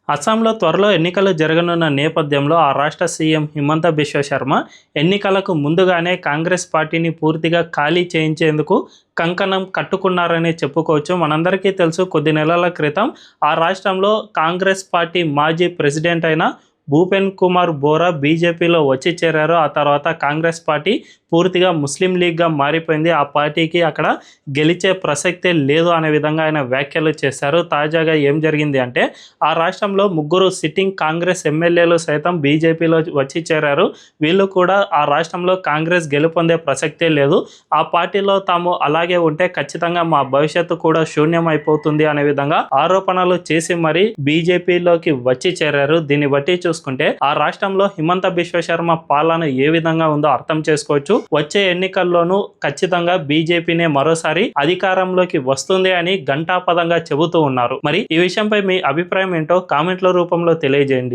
అస్సాంలో త్వరలో ఎన్నికలు జరగనున్న నేపథ్యంలో ఆ రాష్ట్ర సీఎం హిమంత బిశ్వ శర్మ ఎన్నికలకు ముందుగానే కాంగ్రెస్ పార్టీని పూర్తిగా ఖాళీ చేయించేందుకు కంకణం కట్టుకున్నారని చెప్పుకోవచ్చు. మనందరికీ తెలుసు, కొద్ది నెలల క్రితం ఆ రాష్ట్రంలో కాంగ్రెస్ పార్టీ మాజీ ప్రెసిడెంట్ అయిన భూపెన్ కుమార్ బోరా బీజేపీలో వచ్చి చేరారు. ఆ తర్వాత కాంగ్రెస్ పార్టీ పూర్తిగా ముస్లిం లీగ్గా మారిపోయింది. ఆ పార్టీకి అక్కడ గెలిచే ప్రసక్తే లేదు అనే విధంగా ఆయన వ్యాఖ్యలు చేశారు. తాజాగా ఏం జరిగింది అంటే, ఆ రాష్ట్రంలో ముగ్గురు సిట్టింగ్ కాంగ్రెస్ ఎమ్మెల్యేలు సైతం బీజేపీలో వచ్చి చేరారు. వీళ్ళు కూడా ఆ రాష్ట్రంలో కాంగ్రెస్ గెలుపొందే ప్రసక్తే లేదు, ఆ పార్టీలో తాము అలాగే ఉంటే ఖచ్చితంగా మా భవిష్యత్తు కూడా శూన్యం అయిపోతుంది అనే విధంగా ఆరోపణలు చేసి మరీ బీజేపీలోకి వచ్చి చేరారు. దీన్ని బట్టి చూసుకుంటే ఆ రాష్ట్రంలో హిమంత బిశ్వ శర్మ పాలన ఏ విధంగా ఉందో అర్థం చేసుకోవచ్చు. వచ్చే ఎన్నికల్లోనూ ఖచ్చితంగా బీజేపీనే మరోసారి అధికారంలోకి వస్తుంది అని ఘంటాపథంగా చెబుతూ ఉన్నారు. మరి ఈ విషయంపై మీ అభిప్రాయం ఏంటో కామెంట్ల రూపంలో తెలియజేయండి.